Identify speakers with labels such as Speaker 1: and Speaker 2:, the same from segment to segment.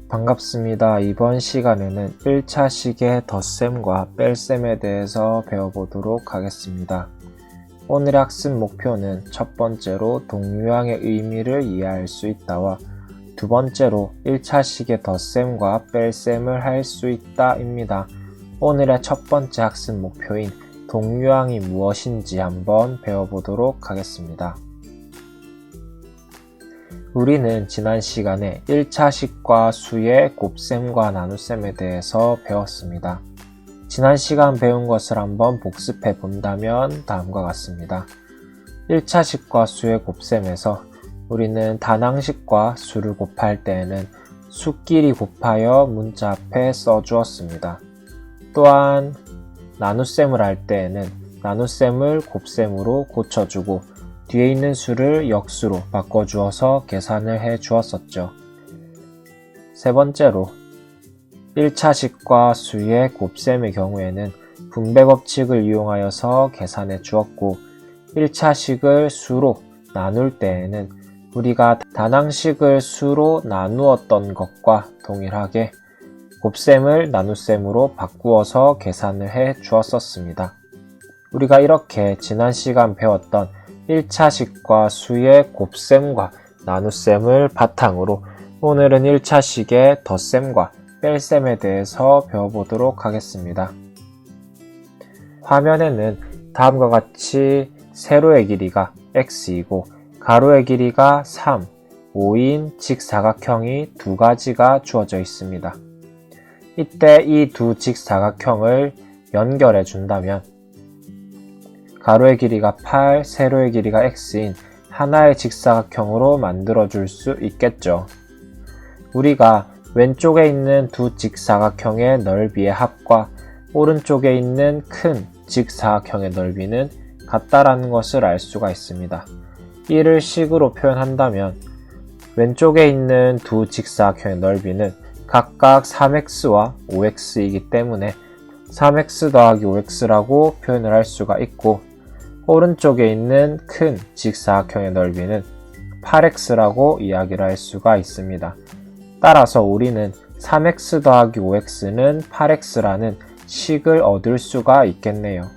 Speaker 1: 반갑습니다. 이번 시간에는 1차 식의 덧셈과 뺄셈에 대해서 배워보도록 하겠습니다. 오늘의 학습 목표는 첫 번째로 동유항의 의미를 이해할 수 있다와 두 번째로 1차 식의 덧셈과 뺄셈을 할 수 있다입니다. 오늘의 첫 번째 학습 목표인 동유항이 무엇인지 한번 배워보도록 하겠습니다. 우리는 지난 시간에 1차 식과 수의 곱셈과 나눗셈에 대해서 배웠습니다. 지난 시간 배운 것을 한번 복습해 본다면 다음과 같습니다. 1차 식과 수의 곱셈에서 우리는 단항식과 수를 곱할 때에는 수끼리 곱하여 문자 앞에 써주었습니다. 또한 나눗셈을 할 때에는 나눗셈을 곱셈으로 고쳐주고 뒤에 있는 수를 역수로 바꿔주어서 계산을 해 주었었죠. 세 번째로 1차 식과 수의 곱셈의 경우에는 분배 법칙을 이용하여서 계산해 주었고 1차 식을 수로 나눌 때에는 우리가 단항식을 수로 나누었던 것과 동일하게 곱셈을 나눗셈으로 바꾸어서 계산을 해 주었었습니다. 우리가 이렇게 지난 시간 배웠던 1차 식과 수의 곱셈과 나눗셈을 바탕으로 오늘은 1차 식의 덧셈과 뺄셈에 대해서 배워보도록 하겠습니다. 화면에는 다음과 같이 세로의 길이가 x이고 가로의 길이가 3, 5인 직사각형이 두 가지가 주어져 있습니다. 이때 이 두 직사각형을 연결해 준다면 가로의 길이가 8, 세로의 길이가 x인 하나의 직사각형으로 만들어 줄 수 있겠죠. 우리가 왼쪽에 있는 두 직사각형의 넓이의 합과 오른쪽에 있는 큰 직사각형의 넓이는 같다라는 것을 알 수가 있습니다. 이를 식으로 표현한다면 왼쪽에 있는 두 직사각형의 넓이는 각각 3x와 5x이기 때문에 3x 더하기 5x라고 표현을 할 수가 있고 오른쪽에 있는 큰 직사각형의 넓이는 8x라고 이야기를 할 수가 있습니다. 따라서 우리는 3x 더하기 5x는 8x라는 식을 얻을 수가 있겠네요.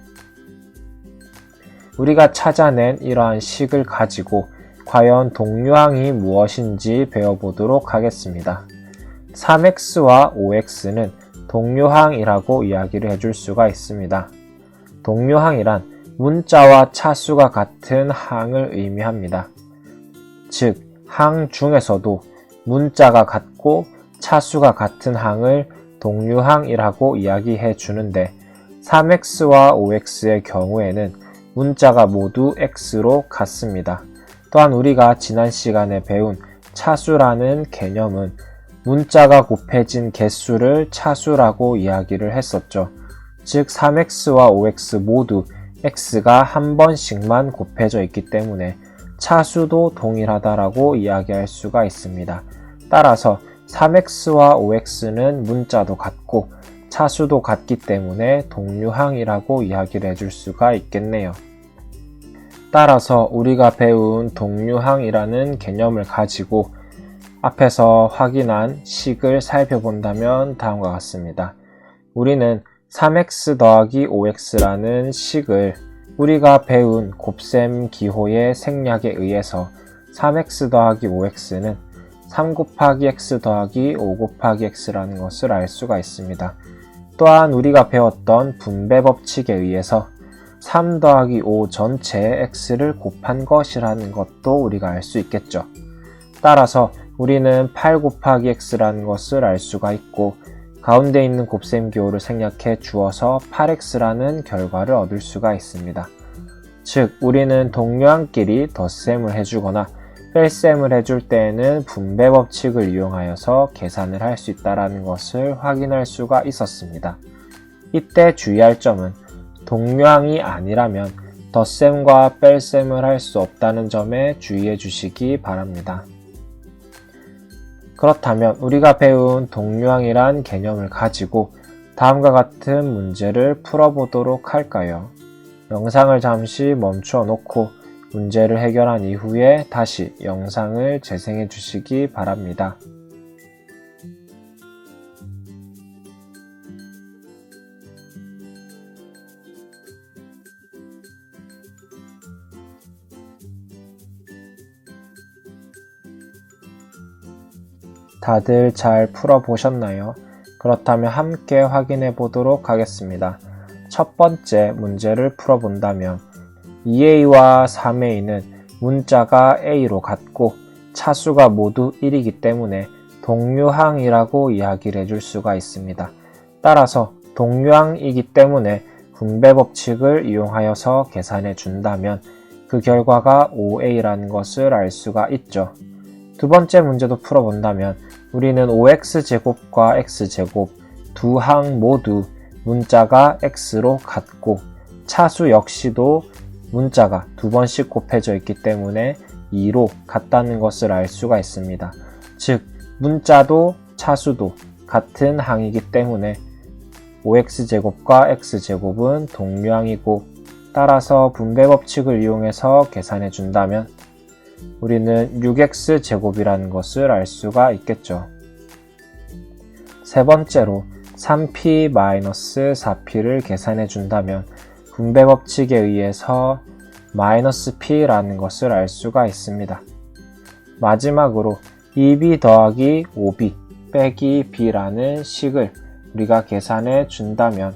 Speaker 1: 우리가 찾아낸 이러한 식을 가지고 과연 동유항이 무엇인지 배워보도록 하겠습니다. 3x와 5x는 동유항이라고 이야기를 해줄 수가 있습니다. 동유항이란 문자와 차수가 같은 항을 의미합니다. 즉, 항 중에서도 문자가 같고 차수가 같은 항을 동유항이라고 이야기해 주는데 3x와 5x의 경우에는 문자가 모두 x로 같습니다. 또한 우리가 지난 시간에 배운 차수라는 개념은 문자가 곱해진 개수를 차수라고 이야기를 했었죠. 즉 3x와 5x 모두 x가 한 번씩만 곱해져 있기 때문에 차수도 동일하다라고 이야기할 수가 있습니다. 따라서 3x와 5x는 문자도 같고 차수도 같기 때문에 동유항이라고 이야기를 해줄 수가 있겠네요. 따라서 우리가 배운 동유항이라는 개념을 가지고 앞에서 확인한 식을 살펴본다면 다음과 같습니다. 우리는 3x 더하기 5x라는 식을 우리가 배운 곱셈 기호의 생략에 의해서 3x 더하기 5x는 3 곱하기 x 더하기 5 곱하기 x라는 것을 알 수가 있습니다. 또한 우리가 배웠던 분배 법칙에 의해서 3 더하기 5 전체의 x를 곱한 것이라는 것도 우리가 알 수 있겠죠. 따라서 우리는 8 곱하기 x라는 것을 알 수가 있고 가운데 있는 곱셈 기호를 생략해 주어서 8x라는 결과를 얻을 수가 있습니다. 즉, 우리는 동유항끼리 덧셈을 해주거나 뺄셈을 해줄 때에는 분배 법칙을 이용하여서 계산을 할 수 있다는 것을 확인할 수가 있었습니다. 이때 주의할 점은 동유항이 아니라면 덧셈과 뺄셈을 할 수 없다는 점에 주의해 주시기 바랍니다. 그렇다면 우리가 배운 동유항이란 개념을 가지고 다음과 같은 문제를 풀어보도록 할까요? 영상을 잠시 멈춰 놓고 문제를 해결한 이후에 다시 영상을 재생해 주시기 바랍니다. 다들 잘 풀어보셨나요? 그렇다면 함께 확인해 보도록 하겠습니다. 첫 번째 문제를 풀어본다면 2a와 3a는 문자가 a로 같고 차수가 모두 1이기 때문에 동류항이라고 이야기를 해줄 수가 있습니다. 따라서 동류항이기 때문에 분배 법칙을 이용하여서 계산해 준다면 그 결과가 5a라는 것을 알 수가 있죠. 두 번째 문제도 풀어본다면 우리는 5x제곱과 x제곱 두 항 모두 문자가 x로 같고 차수 역시도 문자가 두 번씩 곱해져 있기 때문에 2로 같다는 것을 알 수가 있습니다. 즉 문자도 차수도 같은 항이기 때문에 5x제곱과 x제곱은 동류항이고 따라서 분배 법칙을 이용해서 계산해 준다면 우리는 6x제곱이라는 것을 알 수가 있겠죠. 세 번째로 3p-4p를 계산해 준다면 분배 법칙에 의해서 -p라는 것을 알 수가 있습니다. 마지막으로 2b 더하기 5b 빼기 b라는 식을 우리가 계산해 준다면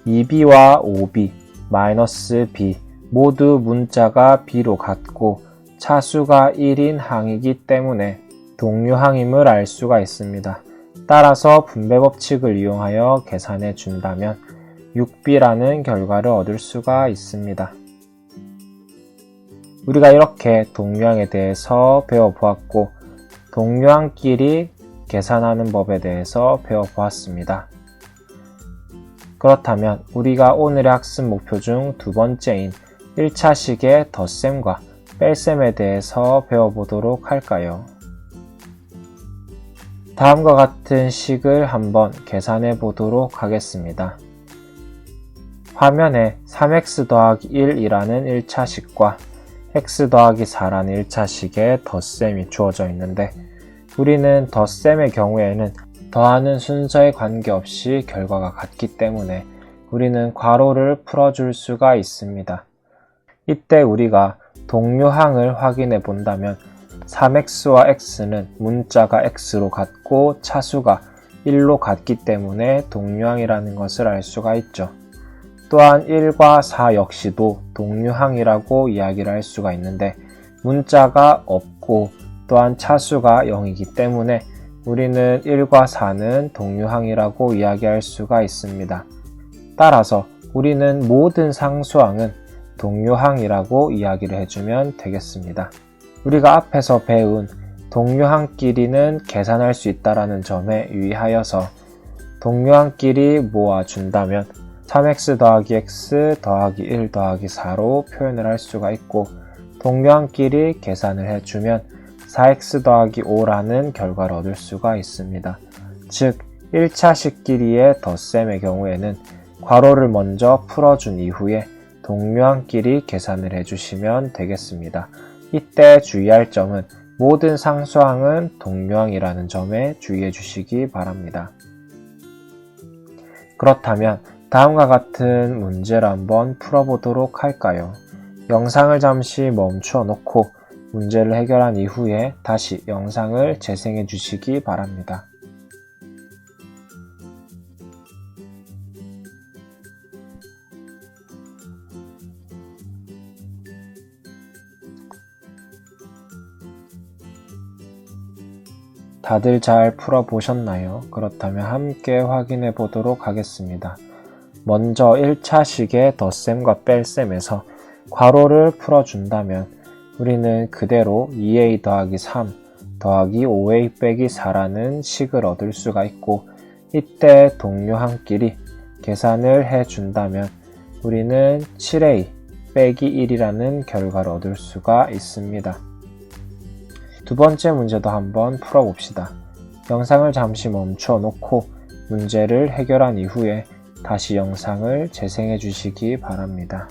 Speaker 1: 2b와 5b, -b 모두 문자가 b로 같고 차수가 1인 항이기 때문에 동류항임을 알 수가 있습니다. 따라서 분배 법칙을 이용하여 계산해 준다면 6b라는 결과를 얻을 수가 있습니다. 우리가 이렇게 동류항에 대해서 배워보았고 동류항끼리 계산하는 법에 대해서 배워보았습니다. 그렇다면 우리가 오늘의 학습 목표 중 두 번째인 1차식의 덧셈과 뺄셈에 대해서 배워보도록 할까요? 다음과 같은 식을 한번 계산해 보도록 하겠습니다. 화면에 3x 더하기 1이라는 1차식과 x 더하기 4라는 1차식의 덧셈이 주어져 있는데 우리는 덧셈의 경우에는 더하는 순서에 관계없이 결과가 같기 때문에 우리는 괄호를 풀어줄 수가 있습니다. 이때 우리가 동류항을 확인해 본다면 3x와 x는 문자가 x로 같고 차수가 1로 같기 때문에 동류항이라는 것을 알 수가 있죠. 또한 1과 4 역시도 동류항이라고 이야기를 할 수가 있는데 문자가 없고 또한 차수가 0이기 때문에 우리는 1과 4는 동류항이라고 이야기할 수가 있습니다. 따라서 우리는 모든 상수항은 동류항이라고 이야기를 해주면 되겠습니다. 우리가 앞에서 배운 동류항끼리는 계산할 수 있다는 점에 유의하여서 동류항끼리 모아준다면 3x 더하기 x 더하기 1 더하기 4로 표현을 할 수가 있고 동류항끼리 계산을 해주면 4x 더하기 5라는 결과를 얻을 수가 있습니다. 즉 1차식끼리의 덧셈의 경우에는 괄호를 먼저 풀어준 이후에 동류항끼리 계산을 해주시면 되겠습니다. 이때 주의할 점은 모든 상수항은 동류항이라는 점에 주의해 주시기 바랍니다. 그렇다면 다음과 같은 문제를 한번 풀어보도록 할까요? 영상을 잠시 멈추어 놓고 문제를 해결한 이후에 다시 영상을 재생해 주시기 바랍니다. 다들 잘 풀어보셨나요? 그렇다면 함께 확인해 보도록 하겠습니다. 먼저 1차식의 덧셈과 뺄셈에서 괄호를 풀어준다면 우리는 그대로 2a 더하기 3 더하기 5a 빼기 4라는 식을 얻을 수가 있고 이때 동류항끼리 계산을 해준다면 우리는 7a 빼기 1이라는 결과를 얻을 수가 있습니다. 두 번째 문제도 한번 풀어봅시다. 영상을 잠시 멈춰 놓고 문제를 해결한 이후에 다시 영상을 재생해 주시기 바랍니다.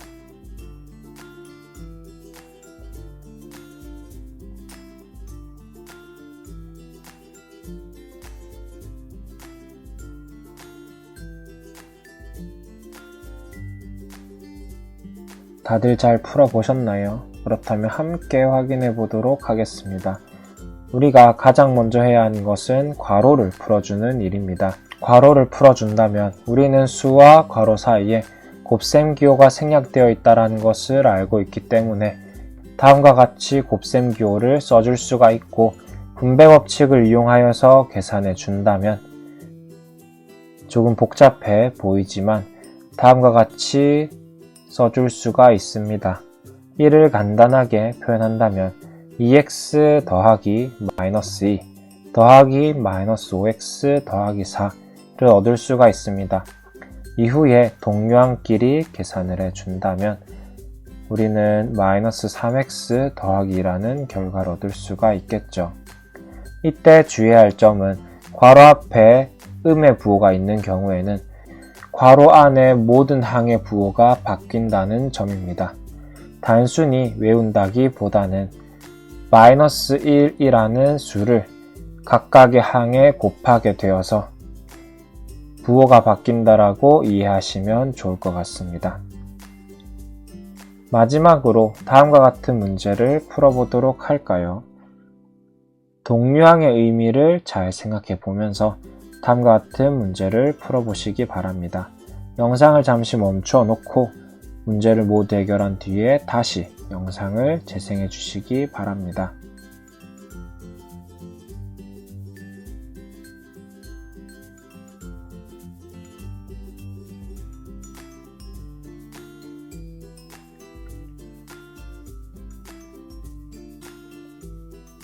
Speaker 1: 다들 잘 풀어보셨나요? 그렇다면 함께 확인해 보도록 하겠습니다. 우리가 가장 먼저 해야 하는 것은 괄호를 풀어주는 일입니다. 괄호를 풀어준다면 우리는 수와 괄호 사이에 곱셈 기호가 생략되어 있다는 것을 알고 있기 때문에 다음과 같이 곱셈 기호를 써줄 수가 있고 분배 법칙을 이용하여서 계산해 준다면 조금 복잡해 보이지만 다음과 같이 써줄 수가 있습니다. 이를 간단하게 표현한다면 2x 더하기 마이너스 2 더하기 마이너스 5x 더하기 4를 얻을 수가 있습니다. 이후에 동류항끼리 계산을 해준다면 우리는 마이너스 3x 더하기 2라는 결과를 얻을 수가 있겠죠. 이때 주의해야 할 점은 괄호 앞에 음의 부호가 있는 경우에는 괄호 안의 모든 항의 부호가 바뀐다는 점입니다. 단순히 외운다기보다는 마이너스 1이라는 수를 각각의 항에 곱하게 되어서 부호가 바뀐다라고 이해하시면 좋을 것 같습니다. 마지막으로 다음과 같은 문제를 풀어보도록 할까요? 동류항의 의미를 잘 생각해 보면서 다음과 같은 문제를 풀어보시기 바랍니다. 영상을 잠시 멈춰 놓고 문제를 모두 해결한 뒤에 다시 영상을 재생해 주시기 바랍니다.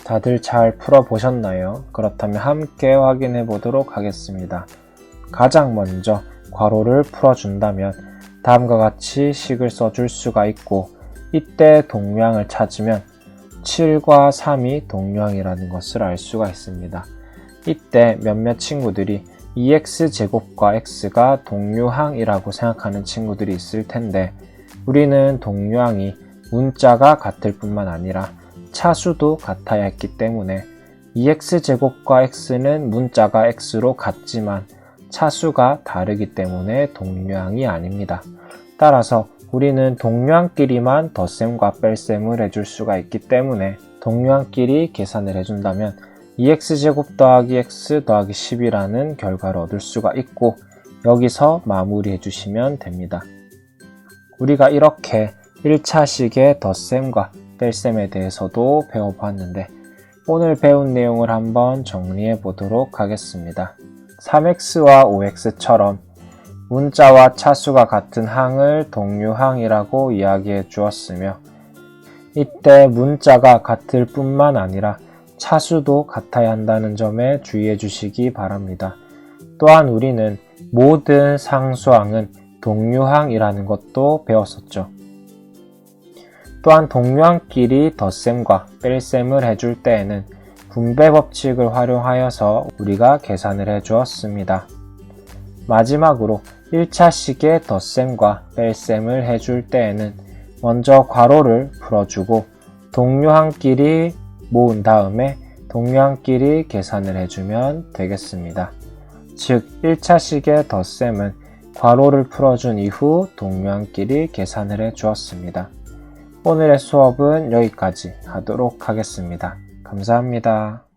Speaker 1: 다들 잘 풀어보셨나요? 그렇다면 함께 확인해 보도록 하겠습니다. 가장 먼저 괄호를 풀어준다면 다음과 같이 식을 써줄 수가 있고 이때 동류항을 찾으면 7과 3이 동류항이라는 것을 알 수가 있습니다. 이때 몇몇 친구들이 2x제곱과 x가 동류항이라고 생각하는 친구들이 있을 텐데 우리는 동류항이 문자가 같을 뿐만 아니라 차수도 같아야 했기 때문에 2x제곱과 x는 문자가 x로 같지만 차수가 다르기 때문에 동류항이 아닙니다. 따라서 우리는 동류항끼리만 덧셈과 뺄셈을 해줄 수가 있기 때문에 동류항끼리 계산을 해준다면 2x제곱 더하기 x 더하기 10이라는 결과를 얻을 수가 있고 여기서 마무리해 주시면 됩니다. 우리가 이렇게 1차식의 덧셈과 뺄셈에 대해서도 배워봤는데 오늘 배운 내용을 한번 정리해 보도록 하겠습니다. 3x와 5x처럼 문자와 차수가 같은 항을 동류항이라고 이야기해 주었으며 이때 문자가 같을 뿐만 아니라 차수도 같아야 한다는 점에 주의해 주시기 바랍니다. 또한 우리는 모든 상수항은 동류항이라는 것도 배웠었죠. 또한 동류항끼리 덧셈과 뺄셈을 해줄 때에는 분배 법칙을 활용하여서 우리가 계산을 해 주었습니다. 마지막으로 1차식의 덧셈과 뺄셈을 해줄 때에는 먼저 괄호를 풀어주고 동류항끼리 모은 다음에 동류항끼리 계산을 해주면 되겠습니다. 즉 1차식의 덧셈은 괄호를 풀어준 이후 동류항끼리 계산을 해 주었습니다. 오늘의 수업은 여기까지 하도록 하겠습니다. 감사합니다.